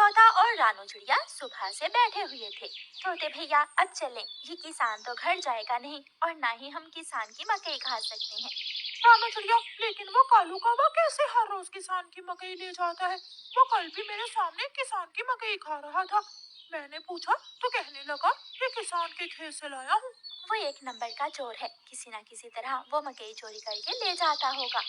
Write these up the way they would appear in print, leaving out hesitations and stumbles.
तोता और रानू चिड़िया सुबह से बैठे हुए थे। तोते भैया अब चलें, ये किसान तो घर जाएगा नहीं और ना ही हम किसान की मकई खा सकते हैं। रानू चिड़िया, लेकिन वो कालू कौवा कैसे हर रोज किसान की मकई ले जाता है? वो कल भी मेरे सामने किसान की मकई खा रहा था। मैंने पूछा तो कहने लगा ये किसान के खेत से लाया हूँ। वो एक नंबर का चोर है, किसी न किसी तरह वो मकई चोरी करके ले जाता होगा।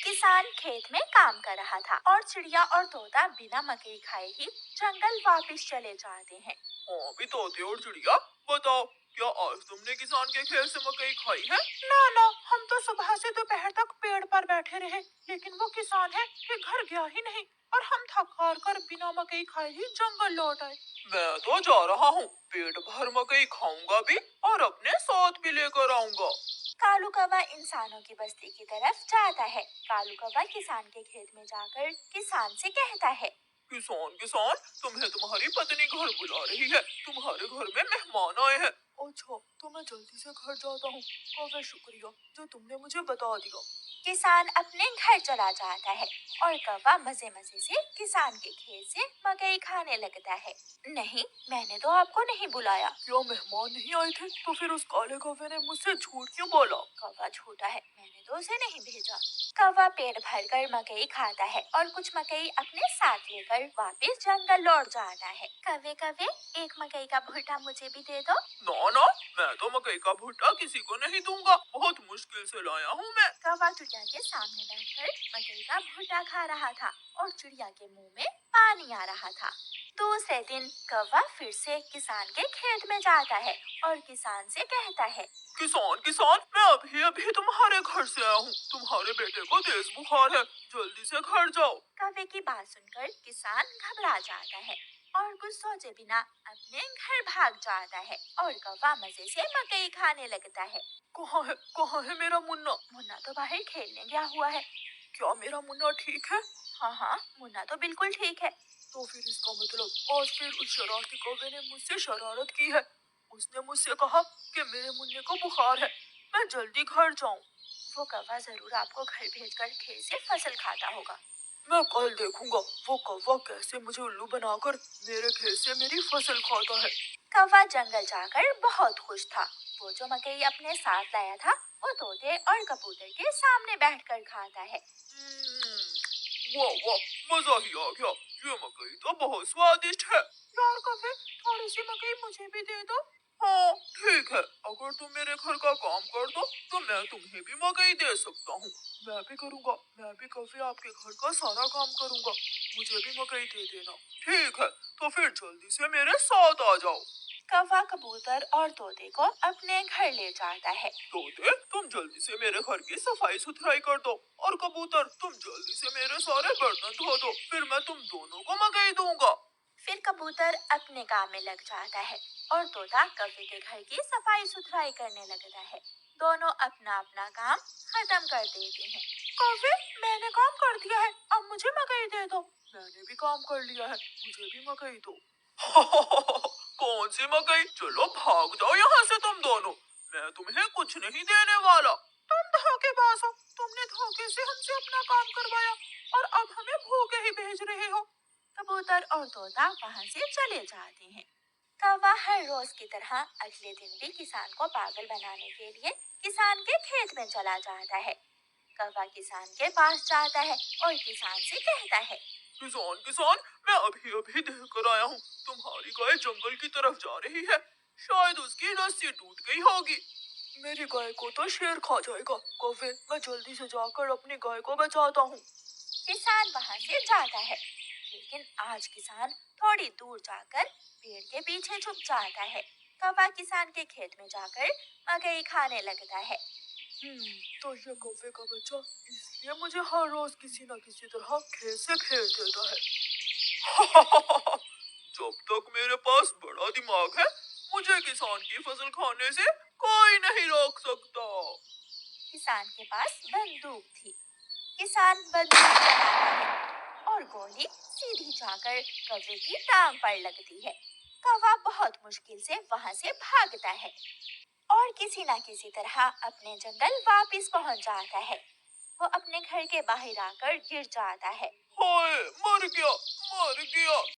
किसान खेत में काम कर रहा था और चिड़िया और तोता बिना मकई खाए ही जंगल वापस चले जाते हैं। हाँ भी तोते और चिड़िया, बताओ क्या आज तुमने किसान के खेत से मकई खाई है? ना ना, हम तो सुबह से दोपहर तक पेड़ पर बैठे रहे, लेकिन वो किसान है कि घर गया ही नहीं और हम थक हार कर बिना मकई खाए ही जंगल लौट आए। मैं तो जा रहा हूँ, पेट भर मकई खाऊंगा भी और अपने साथ भी लेकर आऊंगा। कालू कौवा इंसानों की बस्ती की तरफ जाता है। कालू कौवा किसान के खेत में जाकर किसान से कहता है, किसान किसान, तुम्हें तुम्हारी पत्नी घर बुला रही है, तुम्हारे घर में मेहमान आए हैं। अच्छा, तो मैं जल्दी से घर जाता हूँ। कौवे, शुक्रिया जो तुमने मुझे बता दिया। किसान अपने घर चला जाता है और कौवा मजे मजे से किसान के खेत से मकई खाने लगता है। नहीं, मैंने तो आपको नहीं बुलाया। क्या मेहमान नहीं आए थे? तो फिर उस काले कौवे ने मुझसे झूठ क्यों बोला? कौवा झूठा है, मैंने तो उसे नहीं भेजा। कौवा पेट भरकर मकई खाता है और कुछ मकई अपने साथ लेकर वापस जंगल लौट जाता है। कौवे कौवे, एक मकई का भुट्टा मुझे भी दे दो। ना ना, मैं तो मकई का भुट्टा किसी को नहीं दूंगा, बहुत मुश्किल से लाया हूँ मैं। कौवा चिड़िया के सामने बैठकर मकई का भुट्टा खा रहा था और चिड़िया के मुंह में पानी आ रहा था। दूसरे दिन कौवा फिर से किसान के खेत में जाता है और किसान से कहता है, किसान किसान, मैं अभी अभी तुम्हारे घर से आया हूँ, तुम्हारे बेटे को तेज बुखार है, जल्दी से घर जाओ। कौवे की बात सुनकर किसान घबरा जाता है और कुछ सोचे बिना अपने घर भाग जाता है और कौवा मजे से मकई खाने लगता है। कहाँ है मेरा मुन्ना? मुन्ना तो बाहर खेलने गया हुआ है। क्या मेरा मुन्ना ठीक है? हाँ हाँ, मुन्ना तो बिल्कुल ठीक है। तो फिर इसका मतलब आज फिर उस शरारती कौवे ने मुझसे शरारत की है। उसने मुझसे कहा कि मेरे मुन्ने को बुखार है, मैं जल्दी घर जाऊं। वो कौवा जरूर आपको घर भेजकर खेत से फसल खाता होगा। मैं कल देखूंगा वो कौवा कैसे मुझे उल्लू बनाकर मेरे खेत से मेरी फसल खाता है। कौवा जंगल जाकर बहुत खुश था। वो जो मकई अपने साथ लाया था वो तोते और कबूतर के सामने बैठकर खाता है। वाह वाह, मजा ही आ गया, ये मकई तो बहुत स्वादिष्ट है। यार कौवे, थोड़ी सी मकई मुझे भी दे दो। हाँ ठीक है, अगर तुम मेरे घर का काम कर दो तो मैं तुम्हें भी मकई दे सकता हूँ। मैं भी करूँगा, मैं भी कभी आपके घर का सारा काम करूँगा, मुझे भी मकई दे देना। ठीक है, तो फिर जल्दी से मेरे साथ आ जाओ। कौवा कबूतर और तोते को अपने घर ले जाता है। तोते, तुम जल्दी से मेरे घर की सफाई सुथराई कर दो और कबूतर तुम जल्दी से मेरे सारे बर्तन धो दो, फिर मैं तुम दोनों को मकई दूंगा। फिर कबूतर अपने काम में लग जाता है और तोता कौवे के घर की सफाई सुथराई करने लगता है। दोनों अपना अपना काम खत्म कर देते हैं। कौवे, मैंने काम कर दिया है, अब मुझे मकई दे दो। मैंने भी काम कर लिया है, मुझे भी मकई दो। कौन सी मकई? चलो भाग जाओ यहाँ से तुम दोनों, मैं तुम्हें कुछ नहीं देने वाला। तुम धोखेबाज हो, तुमने धोखे से हमसे अपना काम करवाया और अब हमें भूखे ही भेज रहे हो। कबूतर और तोता वहाँ से चले जाते हैं। कौवा हर रोज की तरह अगले दिन भी किसान को पागल बनाने के लिए किसान के खेत में चला जाता है। कौवा किसान के पास जाता है और किसान से कहता है, किसान किसान, मैं अभी अभी देख कर आया हूँ, तुम्हारी गाय जंगल की तरफ जा रही है, शायद उसकी रस्सी टूट गई होगी। मेरी गाय को तो शेर खा जाएगा। कौवे, मैं जल्दी से जाकर अपनी गाय को बचाता हूँ। किसान वहाँ से जाता है, लेकिन आज किसान थोड़ी दूर जाकर पेड़ के पीछे छुप जाता है। कौवा किसान के खेत में जाकर मकई खाने लगता है। तो ये कौवे का बच्चा इसलिए मुझे हर रोज किसी न किसी तरह खेत से खेल देता है। जब तक मेरे पास बड़ा दिमाग है, मुझे किसान की फसल खाने से कोई नहीं रोक सकता। किसान के पास बंदूक थी। किसान बंदूक चलाता है और गोली सीधी जाकर कौवे की टांग पर लगती है। कौवा बहुत मुश्किल से वहाँ से भागता है और किसी न किसी तरह अपने जंगल वापस पहुँच जाता है। वो अपने घर के बाहर आकर गिर जाता है। हाय, मर गया, मर गया।